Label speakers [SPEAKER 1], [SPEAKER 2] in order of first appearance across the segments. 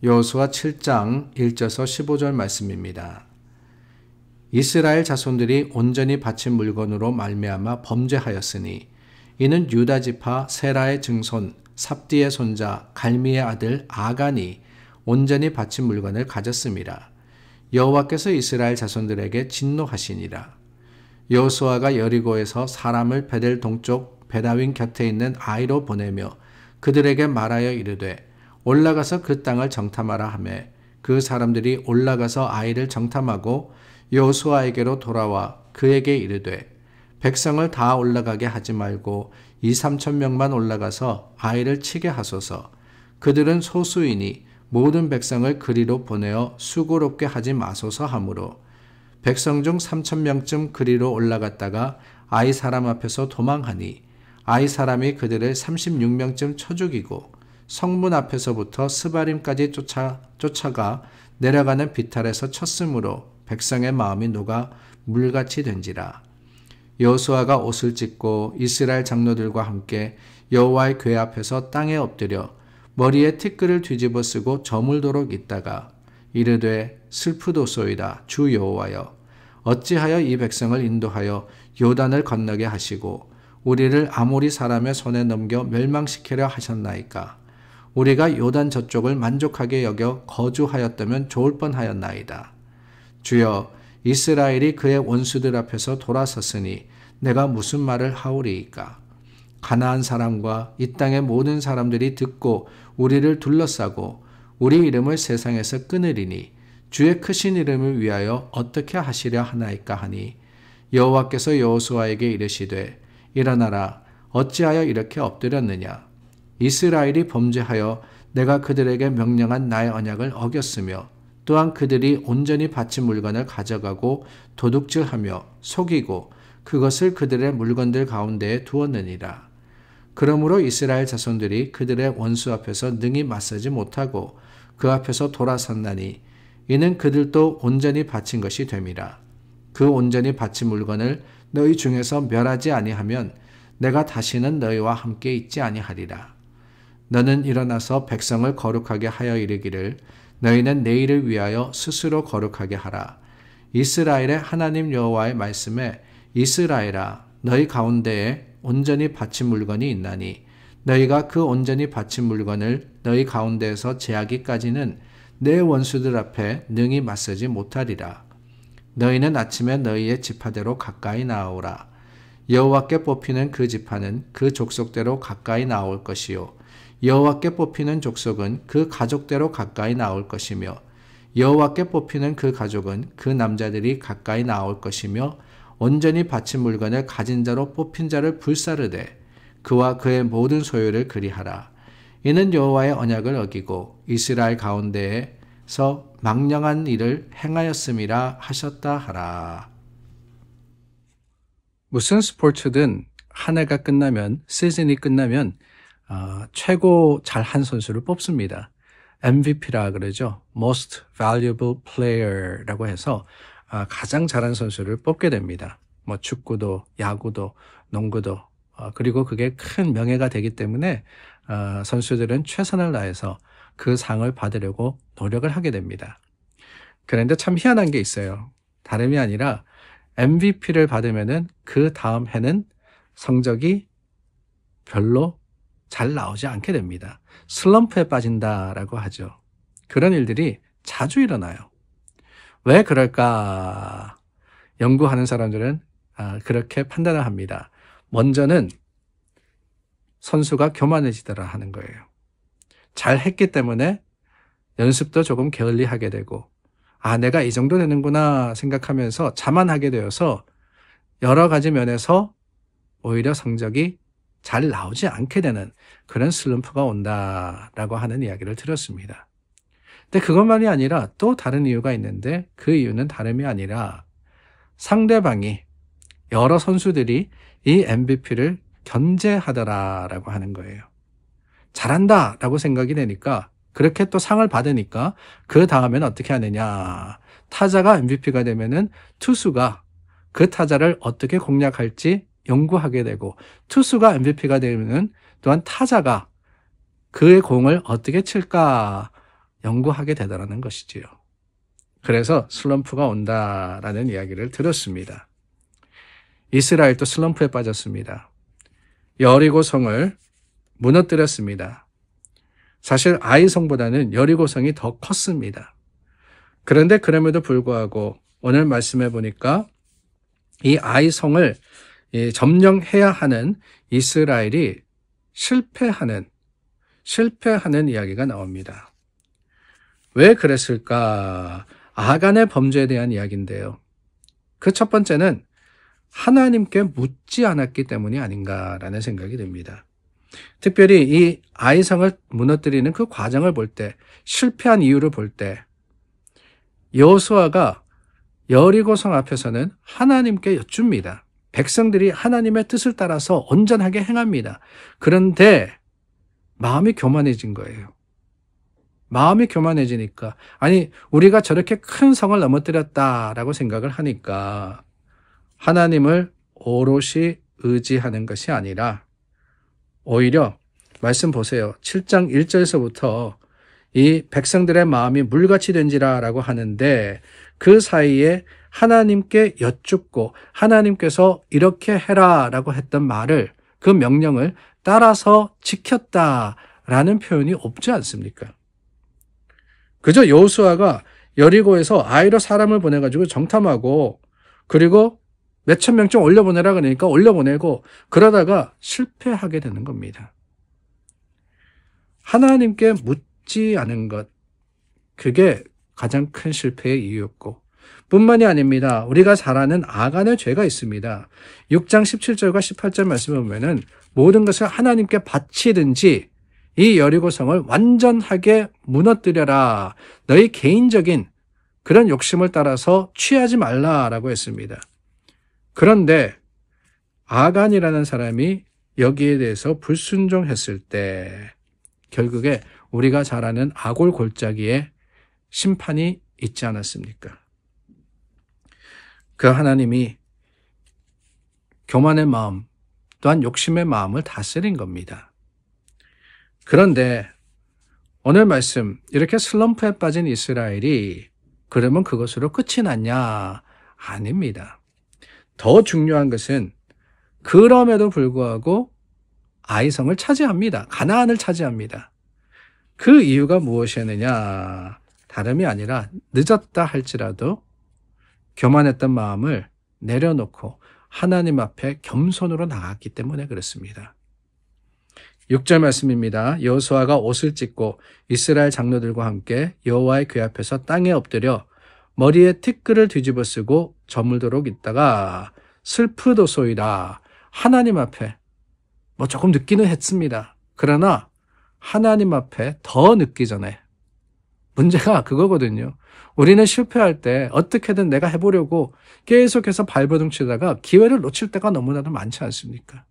[SPEAKER 1] 여호수아 7장 1절에서 15절 말씀입니다. 이스라엘 자손들이 온전히 바친 물건으로 말미암아 범죄하였으니 이는 유다 지파 세라의 증손 삽디의 손자 갈미의 아들 아간이 온전히 바친 물건을 가졌음이라. 여호와께서 이스라엘 자손들에게 진노하시니라. 여호수아가 여리고에서 사람을 베델 동쪽 베다윈 곁에 있는 아이로 보내며 그들에게 말하여 이르되 올라가서 그 땅을 정탐하라 하며 그 사람들이 올라가서 아이를 정탐하고 여호수아에게로 돌아와 그에게 이르되 백성을 다 올라가게 하지 말고 2-3천 명만 올라가서 아이를 치게 하소서. 그들은 소수이니 모든 백성을 그리로 보내어 수고롭게 하지 마소서 하므로 백성 중 3,000명쯤 그리로 올라갔다가 아이 사람 앞에서 도망하니 아이 사람이 그들을 36명쯤 쳐 죽이고 성문 앞에서부터 스바림까지 쫓아가 내려가는 비탈에서 쳤으므로 백성의 마음이 녹아 물같이 된지라. 여호수아가 옷을 찢고 이스라엘 장로들과 함께 여호와의 궤 앞에서 땅에 엎드려 머리에 티끌을 뒤집어 쓰고 저물도록 있다가 이르되 슬프도소이다 주 여호와여 어찌하여 이 백성을 인도하여 요단을 건너게 하시고 우리를 아모리 사람의 손에 넘겨 멸망시키려 하셨나이까. 우리가 요단 저쪽을 만족하게 여겨 거주하였다면 좋을 뻔하였나이다. 주여 이스라엘이 그의 원수들 앞에서 돌아섰으니 내가 무슨 말을 하오리이까. 가나안 사람과 이 땅의 모든 사람들이 듣고 우리를 둘러싸고 우리 이름을 세상에서 끊으리니 주의 크신 이름을 위하여 어떻게 하시려 하나이까 하니 여호와께서 여호수아에게 이르시되 일어나라 어찌하여 이렇게 엎드렸느냐. 이스라엘이 범죄하여 내가 그들에게 명령한 나의 언약을 어겼으며 또한 그들이 온전히 바친 물건을 가져가고 도둑질하며 속이고 그것을 그들의 물건들 가운데에 두었느니라. 그러므로 이스라엘 자손들이 그들의 원수 앞에서 능히 맞서지 못하고 그 앞에서 돌아섰나니 이는 그들도 온전히 바친 것이 됨이라. 그 온전히 바친 물건을 너희 중에서 멸하지 아니하면 내가 다시는 너희와 함께 있지 아니하리라. 너는 일어나서 백성을 거룩하게 하여 이르기를 너희는 내일을 위하여 스스로 거룩하게 하라. 이스라엘의 하나님 여호와의 말씀에 이스라엘아 너희 가운데에 온전히 바친 물건이 있나니 너희가 그 온전히 바친 물건을 너희 가운데에서 제하기까지는 내 원수들 앞에 능히 맞서지 못하리라. 너희는 아침에 너희의 지파대로 가까이 나아오라. 여호와께 뽑히는 그 지파는 그 족속대로 가까이 나올 것이요 여호와께 뽑히는 족속은 그 가족대로 가까이 나올 것이며 여호와께 뽑히는 그 가족은 그 남자들이 가까이 나올 것이며 온전히 바친 물건을 가진 자로 뽑힌 자를 불사르되 그와 그의 모든 소유를 그리하라. 이는 여호와의 언약을 어기고 이스라엘 가운데에서 망령한 일을 행하였음이라 하셨다 하라. 무슨 스포츠든 한 해가 끝나면 시즌이 끝나면 최고 잘한 선수를 뽑습니다. MVP라 그러죠. Most Valuable Player라고 해서 가장 잘한 선수를 뽑게 됩니다. 뭐 축구도 야구도 농구도 그리고 그게 큰 명예가 되기 때문에 선수들은 최선을 다해서 그 상을 받으려고 노력을 하게 됩니다. 그런데 참 희한한 게 있어요. 다름이 아니라 MVP를 받으면은 그 다음 해는 성적이 별로 잘 나오지 않게 됩니다. 슬럼프에 빠진다라고 하죠. 그런 일들이 자주 일어나요. 왜 그럴까? 연구하는 사람들은 그렇게 판단을 합니다. 먼저는 선수가 교만해지더라 하는 거예요. 잘했기 때문에 연습도 조금 게을리하게 되고 내가 이 정도 되는구나 생각하면서 자만하게 되어서 여러 가지 면에서 오히려 성적이 잘 나오지 않게 되는 그런 슬럼프가 온다라고 하는 이야기를 들었습니다. 근데 그것만이 아니라 또 다른 이유가 있는데 그 이유는 다름이 아니라 상대방이 여러 선수들이 이 MVP를 견제하더라라고 하는 거예요. 잘한다라고 생각이 되니까 그렇게 또 상을 받으니까 그 다음에는 어떻게 하느냐. 타자가 MVP가 되면은 투수가 그 타자를 어떻게 공략할지 연구하게 되고 투수가 MVP가 되면은 또한 타자가 그의 공을 어떻게 칠까 연구하게 되더라는 것이지요. 그래서 슬럼프가 온다라는 이야기를 들었습니다. 이스라엘도 슬럼프에 빠졌습니다. 여리고성을 무너뜨렸습니다. 사실 아이성보다는 여리고성이 더 컸습니다. 그런데 그럼에도 불구하고 오늘 말씀해 보니까 이 아이성을 점령해야 하는 이스라엘이 실패하는 이야기가 나옵니다. 왜 그랬을까? 아간의 범죄에 대한 이야기인데요. 그 첫 번째는 하나님께 묻지 않았기 때문이 아닌가라는 생각이 듭니다. 특별히 이 아이성을 무너뜨리는 그 과정을 볼 때, 실패한 이유를 볼 때 여호수아가 여리고성 앞에서는 하나님께 여쭙니다. 백성들이 하나님의 뜻을 따라서 온전하게 행합니다. 그런데 마음이 교만해진 거예요. 마음이 교만해지니까 아니 우리가 저렇게 큰 성을 넘어뜨렸다라고 생각을 하니까 하나님을 오롯이 의지하는 것이 아니라 오히려 말씀 보세요. 7장 1절에서부터 이 백성들의 마음이 물같이 된지라라고 하는데 그 사이에 하나님께 여쭙고 하나님께서 이렇게 해라라고 했던 말을 그 명령을 따라서 지켰다라는 표현이 없지 않습니까? 그저 여호수아가 여리고에서 아이로 사람을 보내가지고 정탐하고 그리고 몇천 명쯤 올려보내라 그러니까 올려보내고 그러다가 실패하게 되는 겁니다. 하나님께 묻지 않은 것, 그게 가장 큰 실패의 이유였고 뿐만이 아닙니다. 우리가 잘 아는 아간의 죄가 있습니다. 6장 17절과 18절 말씀을 보면은 모든 것을 하나님께 바치든지 이 여리고성을 완전하게 무너뜨려라. 너희 개인적인 그런 욕심을 따라서 취하지 말라라고 했습니다. 그런데 아간이라는 사람이 여기에 대해서 불순종했을 때 결국에 우리가 잘 아는 아골 골짜기에 심판이 있지 않았습니까? 그 하나님이 교만의 마음 또한 욕심의 마음을 다스린 겁니다. 그런데 오늘 말씀 이렇게 슬럼프에 빠진 이스라엘이 그러면 그것으로 끝이 났냐? 아닙니다. 더 중요한 것은 그럼에도 불구하고 아이성을 차지합니다. 가나안을 차지합니다. 그 이유가 무엇이었느냐? 다름이 아니라 늦었다 할지라도 교만했던 마음을 내려놓고 하나님 앞에 겸손으로 나갔기 때문에 그렇습니다. 6절 말씀입니다. 여호수아가 옷을 찢고 이스라엘 장로들과 함께 여호와의 궤 앞에서 땅에 엎드려 머리에 티끌을 뒤집어 쓰고 저물도록 있다가 슬프도소이다. 하나님 앞에 조금 늦기는 했습니다. 그러나 하나님 앞에 더 늦기 전에 문제가 그거거든요. 우리는 실패할 때 어떻게든 내가 해보려고 계속해서 발버둥 치다가 기회를 놓칠 때가 너무나도 많지 않습니까?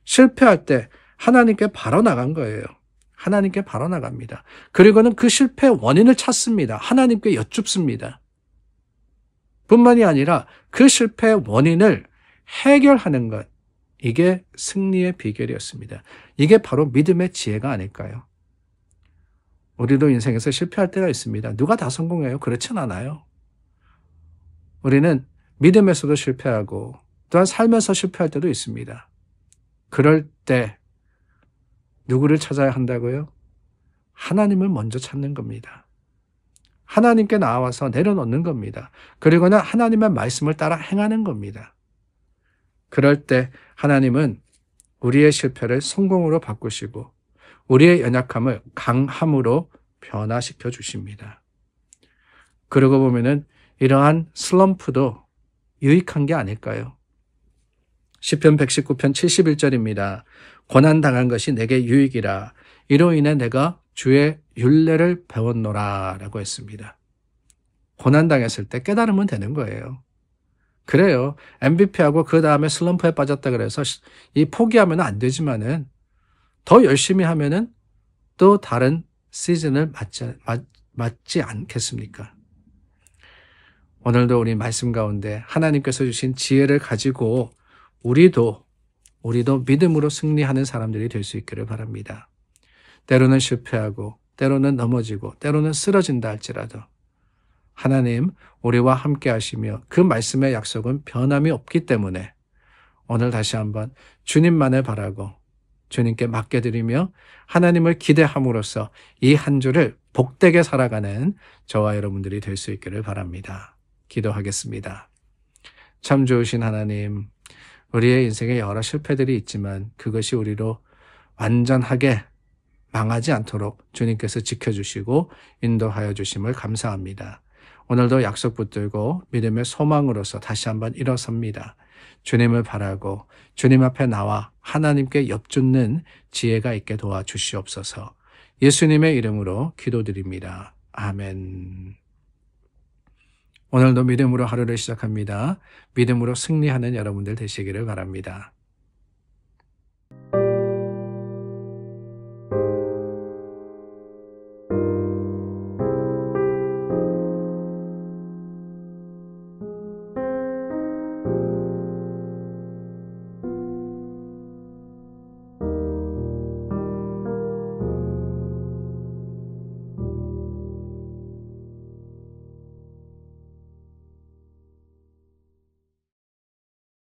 [SPEAKER 1] 실패할 때 하나님께 바로 나간 거예요. 하나님께 바로 나갑니다. 그리고는 그 실패의 원인을 찾습니다. 하나님께 여쭙습니다. 뿐만이 아니라 그 실패의 원인을 해결하는 것, 이게 승리의 비결이었습니다. 이게 바로 믿음의 지혜가 아닐까요? 우리도 인생에서 실패할 때가 있습니다. 누가 다 성공해요? 그렇진 않아요. 우리는 믿음에서도 실패하고 또한 삶에서 실패할 때도 있습니다. 그럴 때 누구를 찾아야 한다고요? 하나님을 먼저 찾는 겁니다. 하나님께 나와서 내려놓는 겁니다. 그리고는 하나님의 말씀을 따라 행하는 겁니다. 그럴 때 하나님은 우리의 실패를 성공으로 바꾸시고 우리의 연약함을 강함으로 변화시켜 주십니다. 그러고 보면은 이러한 슬럼프도 유익한 게 아닐까요? 시편 119편 71절입니다. 고난당한 것이 내게 유익이라. 이로 인해 내가 주의 율례를 배웠노라 라고 했습니다. 고난당했을 때 깨달으면 되는 거예요. 그래요. MVP하고 그 다음에 슬럼프에 빠졌다 그래서 이 포기하면 안 되지만은 더 열심히 하면은 또 다른 시즌을 맞지 않겠습니까? 오늘도 우리 말씀 가운데 하나님께서 주신 지혜를 가지고 우리도 믿음으로 승리하는 사람들이 될 수 있기를 바랍니다. 때로는 실패하고 때로는 넘어지고 때로는 쓰러진다 할지라도 하나님 우리와 함께 하시며 그 말씀의 약속은 변함이 없기 때문에 오늘 다시 한번 주님만을 바라고 주님께 맡겨드리며 하나님을 기대함으로써 이 한 주를 복되게 살아가는 저와 여러분들이 될 수 있기를 바랍니다. 기도하겠습니다. 참 좋으신 하나님, 우리의 인생에 여러 실패들이 있지만 그것이 우리로 완전하게 망하지 않도록 주님께서 지켜주시고 인도하여 주심을 감사합니다. 오늘도 약속 붙들고 믿음의 소망으로서 다시 한번 일어섭니다. 주님을 바라고 주님 앞에 나와 하나님께 엽죽는 지혜가 있게 도와주시옵소서. 예수님의 이름으로 기도드립니다. 아멘. 오늘도 믿음으로 하루를 시작합니다. 믿음으로 승리하는 여러분들 되시기를 바랍니다.